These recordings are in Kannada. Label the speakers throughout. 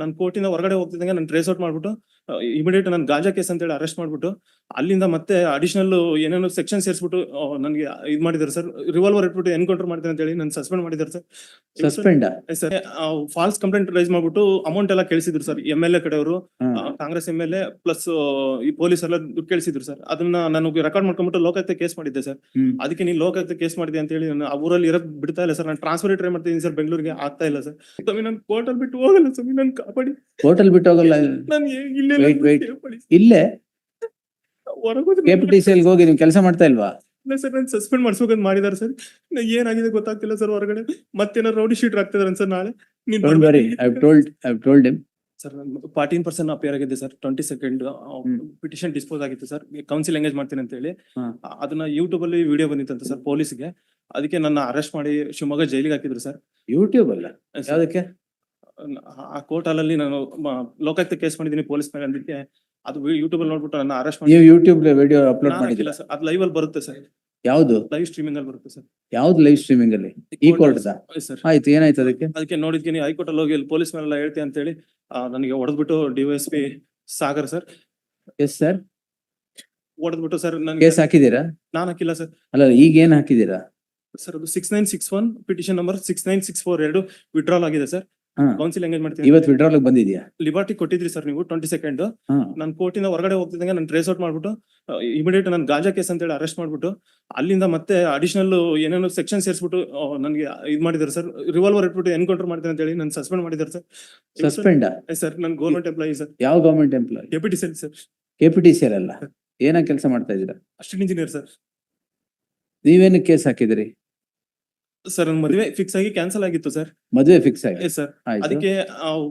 Speaker 1: ನಾನು ಕೋರ್ಟಿಂದ ಹೊರಗಡೆ ಹೋಗ್ತಿದ್ದಂಗೆ ನಾನು ಟ್ರೇಸ್ ಔಟ್ ಮಾಡ್ಬಿಟ್ಟು ಇಮಿಡಿಯೇಟ್ ನಾನು ಗಾಂಜಾ ಕೇಸ್ ಅಂತ ಹೇಳಿ ಅರೆಸ್ಟ್ ಮಾಡ್ಬಿಟ್ಟು ಅಲ್ಲಿಂದ ಮತ್ತೆ ಅಡಿಷನಲ್ ಏನೇನೋ ಸೆಕ್ಷನ್ ಸೇರಿಸ್ಬಿಟ್ಟು ನನಗೆ ಇದು ಮಾಡಿದ್ದಾರೆ ಸರ್. ರಿವಾಲ್ವರ್ ಇಟ್ಬಿಟ್ಟು ಎನ್ಕೌಂಟರ್ ಮಾಡ್ತೀನಿ ಅಂತ ಹೇಳಿ ನಾನು ಸಸ್ಪೆಂಡ್ ಮಾಡಿದ್ದಾರೆ sir.
Speaker 2: Suspend
Speaker 1: sir false complaint raise ಮಾಡ್ಬಿಟ್ಟು ಅಮೌಂಟ್ ಎಲ್ಲ ಕೇಳಿಸಿದ್ರು ಸರ್. MLA ಕಡೆಯವರು, ಕಾಂಗ್ರೆಸ್ MLA ಪ್ಲಸ್ ಈ ಪೊಲೀಸ್ ಎಲ್ಲ ದುಡ್ಡು ಕೇಳಿಸಿದ್ರು ಸರ್. ಅದನ್ನ ನಾನು ರೆಕಾರ್ಡ್ ಮಾಡ್ಕೊಂಡ್ಬಿಟ್ಟು ಲೋಕಾಯುಕ್ತ ಕೇಸ್ ಮಾಡಿದ್ದೆ ಸರ್. ಅದಕ್ಕೆ ನೀನು ಲೋಕಾಯುಕ್ತ ಕೇಸ್ ಮಾಡಿದೆ ಅಂತ ಹೇಳಿ ನಾನು ಆ ಊರಲ್ಲಿ ಇರೋಕ್ ಬಿಡ್ತಾ ಇಲ್ಲ ಸರ್. ನಾನು ಟ್ರಾನ್ಸ್ಫರ್ ಟ್ರೈ ಮಾಡ್ತಿದ್ದೀನಿ ಸರ್, ಬೆಂಗಳೂರಿಗೆ ಆಗ್ತಾ ಇಲ್ಲ ಸರ್. ನಾನು ಕೋರ್ಟಲ್ ಬಿಟ್ಟು ಹೋಗಲ್ಲ ಸರ್, ನಾನು ಕಾಪಾಡಿ.
Speaker 2: ಹೋಟೆಲ್ ಬಿಟ್ಟು ಹೋಗಲ್ಲ.
Speaker 1: ನಾನು
Speaker 2: Wait. ಇಲ್ಲೇ KPTCL ಹೋಗಿ ನೀವು ಕೆಲಸ ಮಾಡ್ತಾ ಇಲ್ವಾ?
Speaker 1: ಇಲ್ಲ ಸರ್, ನಾನು ಸಸ್ಪೆಂಡ್ ಮಾಡ್ಸ್ಬೇಕಂತ ಮಾಡಿದಾರೆ ಸರ್. ಏನಾಗಿದೆ ಗೊತ್ತಾಗ್ತಿಲ್ಲ ಸರ್. ಹೊರಗಡೆ ಮತ್ತೇನಾರು ರೌಡಿ ಶೀಟ್ ಆಗ್ತಿದಾರೆ ಸರ್. ನಾಳೆ
Speaker 2: Don't worry, I've told him.
Speaker 1: Sir 14% appear ಆಗಿದೆ ಸರ್. 22nd ಪಿಟಿಷನ್ ಡಿಸ್ಪೋಸ್ ಆಗಿತ್ತು ಸರ್. ಕೌನ್ಸಿಲ್ ಎಂಗೇಜ್ ಮಾಡ್ತೀನಿ ಅಂತ ಹೇಳಿ ಅದನ್ನ ಯೂಟ್ಯೂಬ್ ಅಲ್ಲಿ ವಿಡಿಯೋ ಬಂದಿತ್ತಂತ ಸರ್ ಪೊಲೀಸ್ಗೆ. ಅದಕ್ಕೆ ನನ್ನ ಅರೆಸ್ಟ್ ಮಾಡಿ ಶಿವಮೊಗ್ಗ ಜೈಲಿಗೆ ಹಾಕಿದ್ರು ಸರ್.
Speaker 2: ಯೂಟ್ಯೂಬ್ ಅಲ್ಲ, ಯಾವ್ದಕ್ಕೆ?
Speaker 1: ಆ ಕೋರ್ಟ್ ಅಲ್ಲಿ ನಾನು ಲೋಕಾಯುಕ್ತ ಕೇಸ್ ಮಾಡಿದೀನಿ ಪೊಲೀಸ್ ಮೇಲೆ. ಅದಕ್ಕೆ ಅದು ಯೂಟ್ಯೂಬ್ ಅಲ್ಲಿ ನೋಡ್ಬಿಟ್ಟು ನನ್ನ ಅರೆಸ್ಟ್ ಮಾಡಿ.
Speaker 2: ನೀವು ಯೂಟ್ಯೂಬ್ ವಿಡಿಯೋ ಅಪ್ಲೋಡ್ ಮಾಡಿಲ್ಲ
Speaker 1: ಸರ್. ಅದು ಲೈವ್ ಅಲ್ಲಿ ಬರುತ್ತೆ ಸರ್.
Speaker 2: ಯಾವ್ದು
Speaker 1: ಲೈವ್ ಸ್ಟ್ರೀಮಿಂಗ್ ಅಲ್ಲಿ ಬರುತ್ತೆ ಸರ್.
Speaker 2: ಯಾವ್ದು ಲೈವ್ ಸ್ಟ್ರೀಮಿಂಗ್ ಅಲ್ಲಿ? ಈ ಕೋರ್ಟ್
Speaker 1: ಸರ್.
Speaker 2: ಆಯ್ತು, ಏನಾಯ್ತು ಅದಕ್ಕೆ?
Speaker 1: ಅದಕ್ಕೆ ನೋಡಿದ್ತೀನಿ ಹೈಕೋರ್ಟ್ ಅಲ್ಲಿ ಹೋಗಿ ಪೊಲೀಸ್ ಮೇಲೆಲ್ಲ ಹೇಳ್ತೀನಿ ಅಂತ ಹೇಳಿ ನನಗೆ ಹೊಡೆದ್ಬಿಟ್ಟು DYSP Sagar sir.
Speaker 2: Yes sir,
Speaker 1: ಹೊಡೆದ್ಬಿಟ್ಟು ಸರ್ ನನಗೆ
Speaker 2: ಕೇಸ್ ಹಾಕಿದೀರಾ?
Speaker 1: ನಾನು ಹಾಕಿಲ್ಲ ಸರ್.
Speaker 2: ಅಲ್ಲ, ಈಗ ಏನ್ ಹಾಕಿದೀರಾ
Speaker 1: ಸರ್? ಅದು 6961 ಪಿಟಿಷನ್ ನಂಬರ್ 69642 ವಿಡ್ರಾಲ್ ಆಗಿದೆ ಸರ್. ಕೌನ್ಸಿಲ್ ಎಂಗೇಜ್ ಮಾಡ್ತೀನಿ.
Speaker 2: ಇವತ್ತು ವಿಡ್ರಾಲ್ ಬಂದಿದ್ಯಾ?
Speaker 1: ಲಿಬರ್ಟಿ ಕೊಟ್ಟಿದ್ರಿ ಸರ್ ನೀವು 22nd. ನಾನು ಕೋರ್ಟಿಂದ ಹೊರಗಡೆ ಹೋಗ್ತಿದ್ದಂಗೆ ನಾನು ಟ್ರೇಸ್ ಔಟ್ ಮಾಡ್ಬಿಟ್ಟು ಇಮಿಡಿಯೇಟ್ ನಾನು ಗಾಂಜಾ ಕೇಸ್ ಅಂತ ಹೇಳಿ ಅರೆಸ್ಟ್ ಮಾಡ್ಬಿಟ್ಟು ಅಲ್ಲಿಂದ ಮತ್ತೆ ಅಡಿಷನಲ್ ಏನೇನೋ ಸೆಕ್ಷನ್ ಸೇರಿಸ್ಬಿಟ್ಟು ನನಗೆ ಇದು ಮಾಡಿದ್ದಾರೆ ಸರ್. ರಿವಾಲ್ವರ್ ಇಟ್ಬಿಟ್ಟು ಎನ್ಕೌಂಟರ್ ಮಾಡ್ತೀನಿ ಅಂತ ಹೇಳಿ ನಾನು ಸಸ್ಪೆಂಡ್ ಮಾಡಿದ್ದಾರೆ ಸರ್.
Speaker 2: ಸಸ್ಪೆಂಡ್
Speaker 1: ಸರ್ ನಾನು ಗೌರ್ಮೆಂಟ್ ಎಂಪ್ಲಾಯಿ ಸರ್.
Speaker 2: ಯಾವ government employee?
Speaker 1: KPTCL sir.
Speaker 2: KPTCL ಅಲ್ಲ, ಏನ ಕೆಲಸ ಮಾಡ್ತಾ ಇದೀರಾ?
Speaker 1: Assistant engineer sir.
Speaker 2: ನೀವೇನು ಕೇಸ್ ಹಾಕಿದ್ರಿ
Speaker 1: ಸರ್? ನನ್ನ ಮದುವೆ ಫಿಕ್ಸ್ ಆಗಿ ಕ್ಯಾನ್ಸಲ್ ಆಗಿತ್ತು ಸರ್.
Speaker 2: ಮದುವೆ ಫಿಕ್ಸ್ ಆಗಿ
Speaker 1: ಸರ್. ಅದಕ್ಕೆ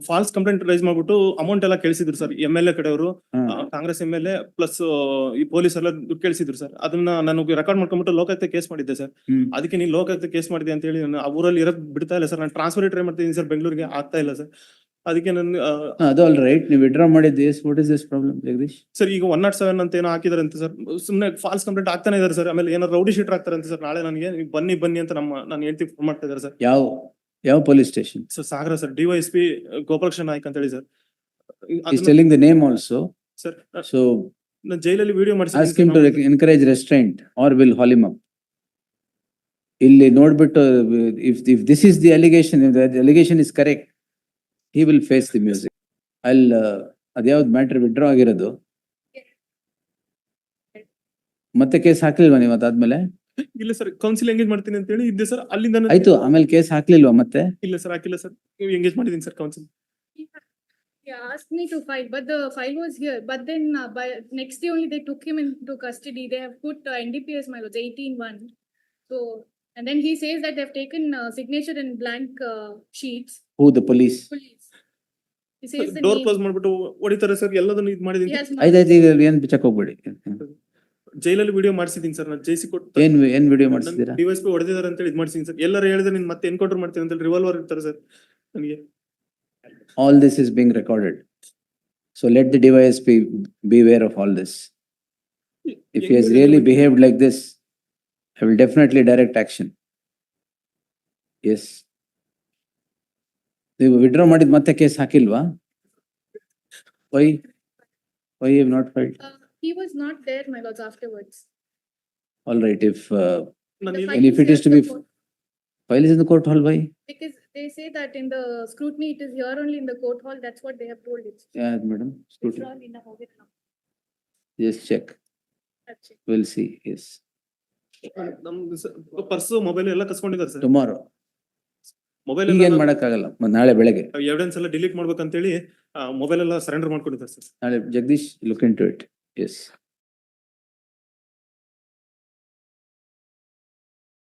Speaker 1: ಫಾಲ್ಸ್ ಕಂಪ್ಲೇಂಟ್ ರೈಸ್ ಮಾಡ್ಬಿಟ್ಟು ಅಮೌಂಟ್ ಎಲ್ಲ ಕೇಳಿಸಿದ್ರು ಸರ್. MLA ಕಡೆಯವರು, ಕಾಂಗ್ರೆಸ್ MLA ಪ್ಲಸ್ ಈ ಪೊಲೀಸ್ ಎಲ್ಲ ದುಡ್ಡು ಕೇಳಿಸಿದ್ರು ಸರ್. ಅದನ್ನ ನಾನು ರೆಕಾರ್ಡ್ ಮಾಡ್ಕೊಂಡ್ಬಿಟ್ಟು ಲೋಕಾಯುಕ್ತ ಕೇಸ್ ಮಾಡಿದ್ದೆ ಸರ್. ಅದಕ್ಕೆ ನೀನು ಲೋಕಾಯುಕ್ತ ಕೇಸ್ ಮಾಡಿದೆ ಅಂತ ಹೇಳಿ ನಾನು ಆ ಊರಲ್ಲಿ ಇರೋಕ್ ಬಿಡ್ತಾ ಇಲ್ಲ ಸರ್. ನಾನು ಟ್ರಾನ್ಸ್ಫರ್ ಟ್ರೈ ಮಾಡ್ತಿದ್ದೀನಿ ಸರ್, ಬೆಂಗಳೂರಿಗೆ ಆಗ್ತಾ ಇಲ್ಲ ಸರ್. ಅದಕ್ಕೆ ನಾನು
Speaker 2: ಅದು ಆಲ್ ರೈಟ್, ನೀವು ವಿಡ್ರಾ ಮಾಡಿದ್ದು. What is this problem Jagadish?
Speaker 1: Sir ಈಗ 107 ಅಂತ ಏನೋ ಹಾಕಿದಾರೆ ಅಂತ ಸರ್. ಸುಮ್ಮನೆ ಫಾಲ್ಸ್ ಕಂಪ್ಲೇಂಟ್ ಆಗ್ತಾನೆ ಇದಾರೆ ಸರ್. ಆಮೇಲೆ ಏನೋ ರೌಡಿ ಶೀಟರ್ ಆಗ್ತಾರೆ ಅಂತ ಸರ್. ನಾಳೆ ನನಗೆ ಬನ್ನಿ ಅಂತ ನಾನು ಹೇಳ್ತಿ ಫೋನ್ ಮಾಡ್ತಾ ಇದಾರೆ ಸರ್.
Speaker 2: ಯಾವ ಪೊಲೀಸ್ ಸ್ಟೇಷನ್?
Speaker 1: ಸರ್ ಸಾಗರ ಸರ್. DYSP ಗೋಪಾಲಕೃಷ್ಣ ನಾಯ್ಕ್ ಅಂತ ಹೇಳಿ sir.
Speaker 2: He's telling the name also.
Speaker 1: Sir
Speaker 2: So
Speaker 1: ನಾನು ಜೈಲಲ್ಲಿ video
Speaker 2: ask him to encourage restraint or will haul him up. ಇಲ್ಲಿ ನೋಡ್ಬಿಟ್ಟು if this is the allegation, if the allegation is correct, he will face the music. ಅದ್ಯಾವ್ದು ಮ್ಯಾಟರ್ ವಿಡ್ರಾ ಆಗಿರೋದು? ಮತ್ತೆ ಕೇಸ್ ಹಾಕ್ಲಿಲ್ವಾ ನೀವು ಅದಾದ್ಮೇಲೆ?
Speaker 1: ಇಲ್ಲ ಸರ್, ಕೌನ್ಸಿಲ್ ಎಂಗೇಜ್ ಮಾಡ್ತೀನಿ ಅಂತ ಹೇಳಿ ಇದ್ದೆ ಸರ್. ಅಲ್ಲಿಂದ
Speaker 2: ಆಯ್ತು, ಆಮೇಲೆ ಕೇಸ್ ಹಾಕ್ಲಿಲ್ವಾ ಮತ್ತೆ?
Speaker 1: ಇಲ್ಲ ಸರ್, ಹಾಕಿಲ್ಲ ಸರ್. ಎಂಗೇಜ್ ಮಾಡಿದೀನಿ sir counsel.
Speaker 3: Yeah, asked me to file, but the file was here. But then by next day only they took him into custody. They have put NDPS my lords 18-1. So and then he says that they have taken signature in blank sheets.
Speaker 2: Who, the police?
Speaker 3: Police. He says the
Speaker 1: door
Speaker 3: name.
Speaker 1: Close ಮಾಡ್ಬಿಟ್ಟು ಹೊಡಿತಾರೆ ಸರ್. ಎಲ್ಲದನ್ನು ಇದು ಮಾಡಿದೀನಿ.
Speaker 3: Yes,
Speaker 2: ಆಯ್ತಾಯ್ತು, ಈಗ ಏನ್ ಬಿಚ್ಚಕ್ ಹೋಗ್ಬೇಡಿ.
Speaker 1: ಜೈಲಲ್ಲಿ ವಿಡಿಯೋ ಮಾಡಿಸಿದೀನಿ ಸರ್. ನಾನು ಜೈಸಿ ಕೊಟ್ಟು
Speaker 2: ಏನ್ ವಿಡಿಯೋ ಮಾಡಿಸಿದೀರಾ?
Speaker 1: DYSP ಹೊಡೆದಿದ್ದಾರೆ ಅಂತ ಹೇಳಿ ಇದು ಮಾಡಿಸಿದೀನಿ ಸರ್. ಎಲ್ಲರೂ ಹೇಳಿದ್ರೆ ನೀನ್ ಮತ್ತೆ ಎನ್ಕೌಂಟರ್ ಮಾಡ್ತೀನಿ ಅಂತ ಹೇಳಿ ರಿವಾಲ್ವರ್ ಇರ್ತಾರೆ ಸರ್ ನನಗೆ.
Speaker 2: All this is being recorded. So let the DYSP beware of all this. If he has really behaved like this, I will definitely direct action. Yes. ನೀವು ವಿಡ್ರಾ ಮಾಡಿದ ಮತ್ತೆ case ಹಾಕಿಲ್ವಾ? Why you have not filed?
Speaker 3: he was not there my lords afterwards.
Speaker 2: All right, if
Speaker 1: ನಾನು
Speaker 3: The
Speaker 1: ಇಲ್ಲ-
Speaker 3: file
Speaker 2: if it is
Speaker 3: here
Speaker 2: to
Speaker 3: in
Speaker 2: be
Speaker 3: the court.
Speaker 2: file is in the court hall, why?
Speaker 3: Because they say that in the scrutiny it is here only in the court hall. That's what they have told it.
Speaker 2: Yeah, madam.
Speaker 3: It's
Speaker 2: Scrutiny.
Speaker 3: all in the hall now.
Speaker 2: Just check.
Speaker 3: That's it.
Speaker 2: We'll see. Yes.
Speaker 1: ನಮ್ದು ಪರ್ಸು ಮೊಬೈಲ್ ಎಲ್ಲ ಕಸ್ಕೊಂಡಿದ್ದಾರೆ ಸರ್.
Speaker 2: Tomorrow.
Speaker 1: ಮೊಬೈಲ್
Speaker 2: ಈಗ ಏನ್ ಮಾಡಕ್ಕಾಗಲ್ಲ. ನಾಳೆ ಬೆಳಗ್ಗೆ.
Speaker 1: ಎವಿಡೆನ್ಸ್ ಎಲ್ಲ ಡಿಲೀಟ್ ಮಾಡ್ಬೇಕಂತೇಳಿ ಮೊಬೈಲ್ ಎಲ್ಲ ಸರೆಂಡರ್ ಮಾಡ್ಕೊಂಡಿದ್ದಾರೆ ಸರ್.
Speaker 2: ನಾಳೆ Jagadish look into it. Yes.